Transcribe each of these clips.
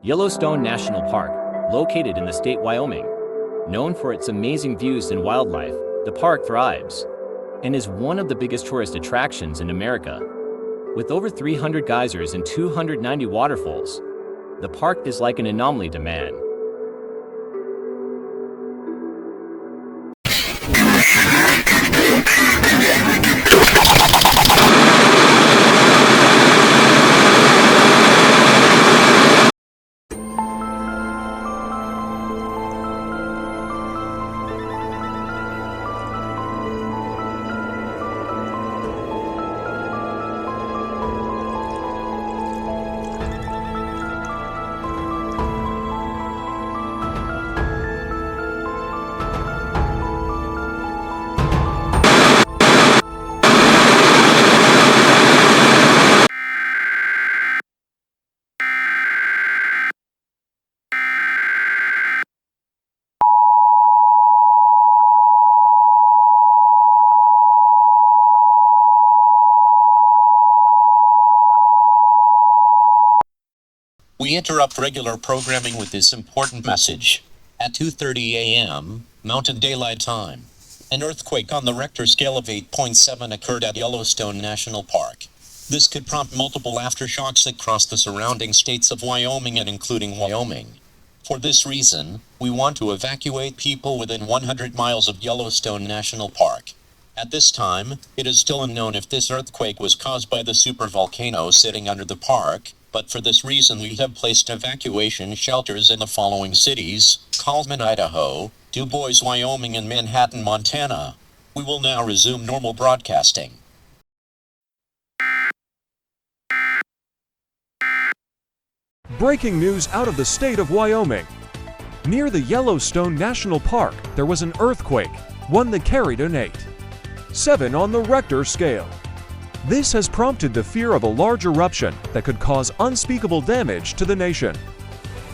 Yellowstone National Park, located in the state Wyoming. Known for its amazing views and wildlife, the park thrives and is one of the biggest tourist attractions in America. With over 300 geysers and 290 waterfalls, the park is like an anomaly to man. We interrupt regular programming with this important message. At 2:30 a.m., Mountain Daylight Time, an earthquake on the Richter scale of 8.7 occurred at Yellowstone National Park. This could prompt multiple aftershocks across the surrounding states of Wyoming and including Wyoming. For this reason, we want to evacuate people within 100 miles of Yellowstone National Park. At this time, it is still unknown if this earthquake was caused by the supervolcano sitting under the park, but for this reason we have placed evacuation shelters in the following cities: Coleman, Idaho, Du Bois, Wyoming, and Manhattan, Montana. We will now resume normal broadcasting. Breaking news out of the state of Wyoming. Near the Yellowstone National Park, there was an earthquake, one that carried an 8.7 on the Richter scale. This has prompted the fear of a large eruption that could cause unspeakable damage to the nation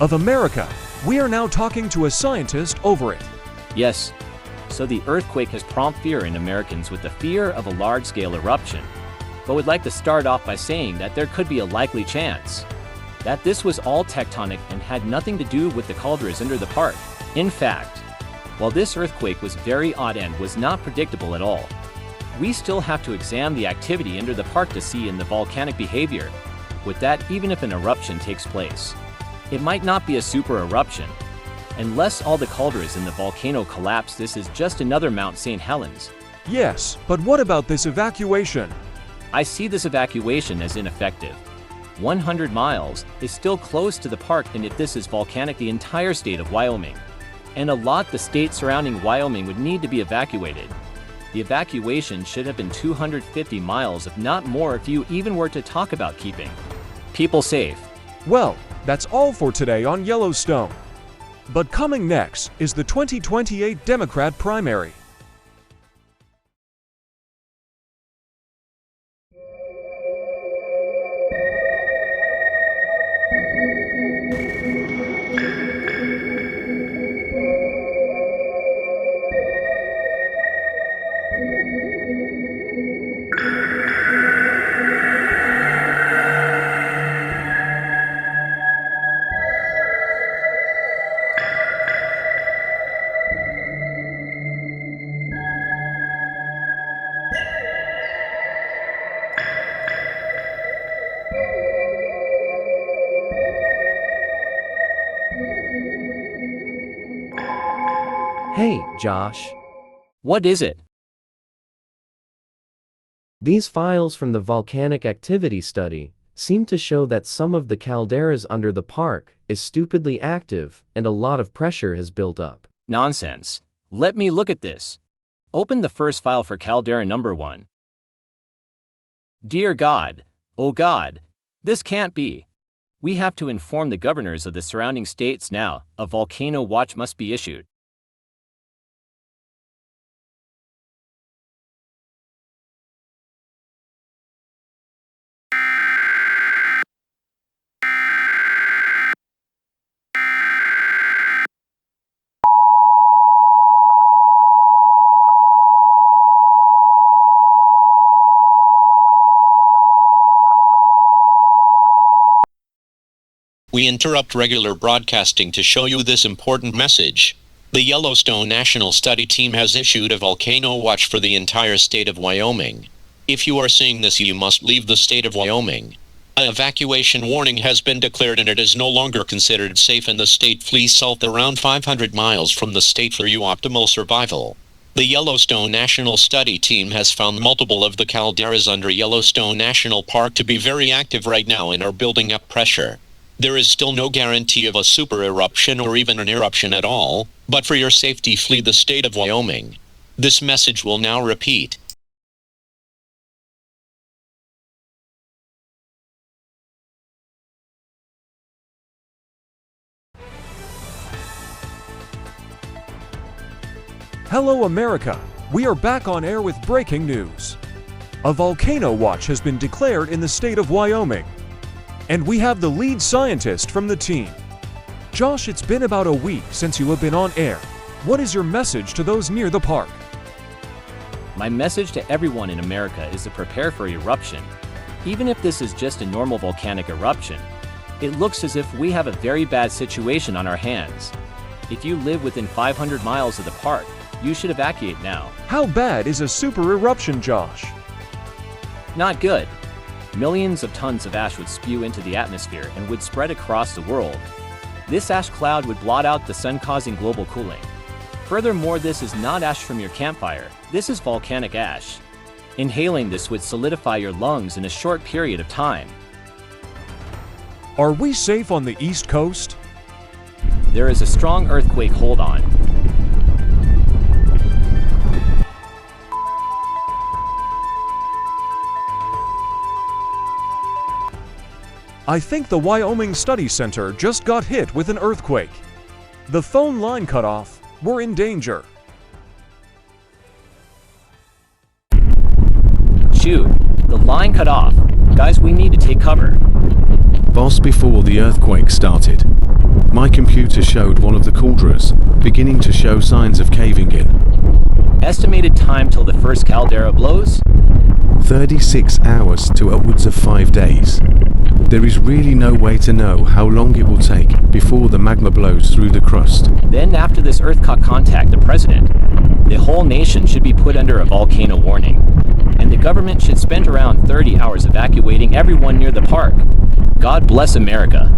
of America. We are now talking to a scientist over it. Yes, so the earthquake has prompted fear in Americans with the fear of a large-scale eruption. But we'd like to start off by saying that there could be a likely chance that this was all tectonic and had nothing to do with the calders under the park. In fact, while this earthquake was very odd and was not predictable at all, we still have to examine the activity under the park to see in the volcanic behavior. With that, even if an eruption takes place, it might not be a super eruption. Unless all the calders in the volcano collapse, this is just another Mount St. Helens. Yes, but what about this evacuation? I see this evacuation as ineffective. 100 miles is still close to the park, and if this is volcanic, the entire state of Wyoming, and a lot the state surrounding Wyoming would need to be evacuated. The evacuation should have been 250 miles, if not more, if you even were to talk about keeping people safe. Well, that's all for today on Yellowstone. But coming next is the 2028 Democrat primary. Hey, Josh. What is it? These files from the volcanic activity study seem to show that some of the calderas under the park is stupidly active and a lot of pressure has built up. Nonsense. Let me look at this. Open the first file for caldera number 1. Dear God, oh God, this can't be. We have to inform the governors of the surrounding states now. A volcano watch must be issued. We interrupt regular broadcasting to show you this important message. The Yellowstone National Study Team has issued a volcano watch for the entire state of Wyoming. If you are seeing this, you must leave the state of Wyoming. An evacuation warning has been declared and it is no longer considered safe in the state. Flee south around 500 miles from the state for your optimal survival. The Yellowstone National Study Team has found multiple of the calderas under Yellowstone National Park to be very active right now and are building up pressure. There is still no guarantee of a super eruption or even an eruption at all, but for your safety, flee the state of Wyoming. This message will now repeat. Hello America! We are back on air with breaking news. A volcano watch has been declared in the state of Wyoming. And we have the lead scientist from the team. Josh, it's been about a week since you have been on air. What is your message to those near the park? My message to everyone in America is to prepare for eruption. Even if this is just a normal volcanic eruption, it looks as if we have a very bad situation on our hands. If you live within 500 miles of the park, you should evacuate now. How bad is a super eruption, Josh? Not good. Millions of tons of ash would spew into the atmosphere and would spread across the world. This ash cloud would blot out the sun, causing global cooling. Furthermore, this is not ash from your campfire, this is volcanic ash. Inhaling this would solidify your lungs in a short period of time. Are we safe on the East Coast? There is a strong earthquake. Hold on. I think the Wyoming Study Center just got hit with an earthquake. The phone line cut off. We're in danger. Shoot, the line cut off. Guys, we need to take cover. Boss, before the earthquake started, my computer showed one of the calderas beginning to show signs of caving in. Estimated time till the first caldera blows? 36 hours to upwards of 5 days. There is really no way to know how long it will take before the magma blows through the crust. Then after this earthquake, contact the president. The whole nation should be put under a volcano warning. And the government should spend around 30 hours evacuating everyone near the park. God bless America.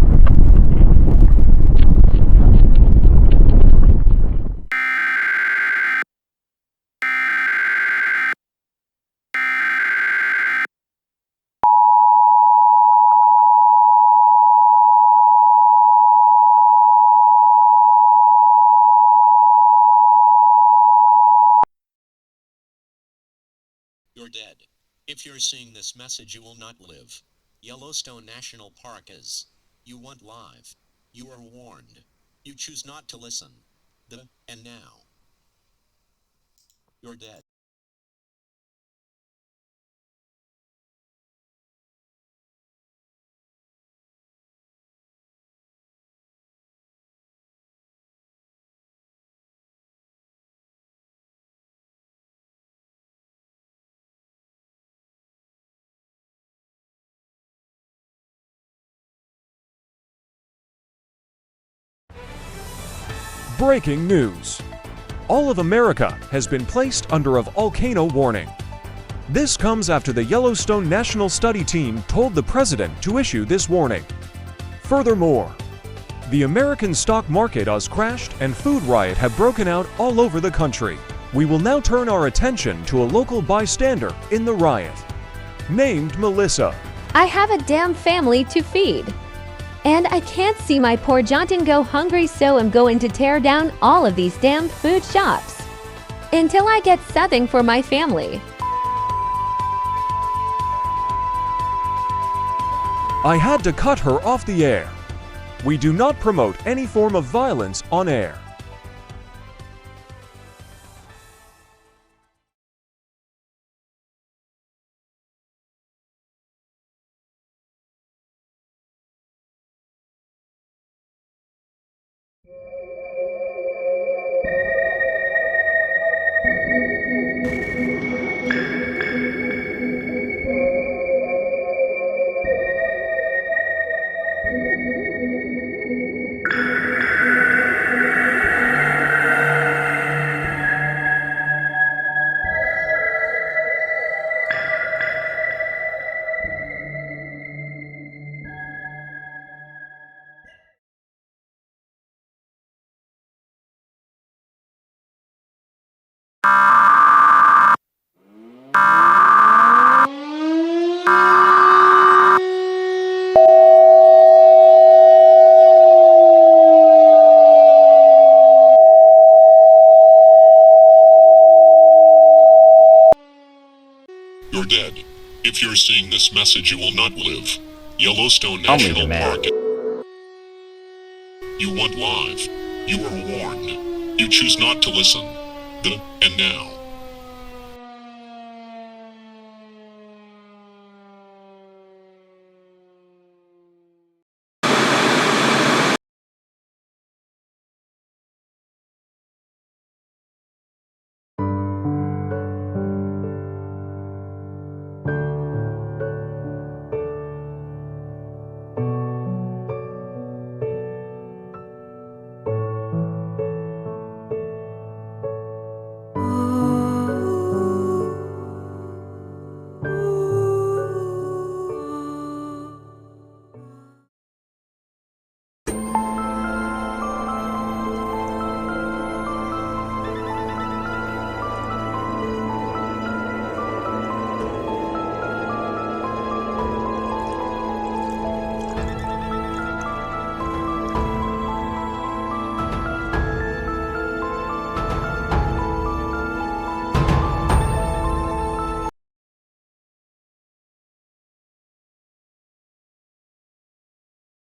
You're dead. If you're seeing this message, you will not live. Yellowstone National Park is. You want live. You are warned. You choose not to listen. And now. You're dead. Breaking news. All of America has been placed under a volcano warning. This comes after the Yellowstone National Study Team told the president to issue this warning. Furthermore, the American stock market has crashed and food riot have broken out all over the country. We will now turn our attention to a local bystander in the riot, named Melissa. I have a damn family to feed. And I can't see my poor Jonathan go hungry, so I'm going to tear down all of these damn food shops until I get something for my family. I had to cut her off the air. We do not promote any form of violence on air. dead. If you're seeing this message, you will not live. Yellowstone I'll leave National him at Park. You want live. You are warned. You choose not to listen. And now.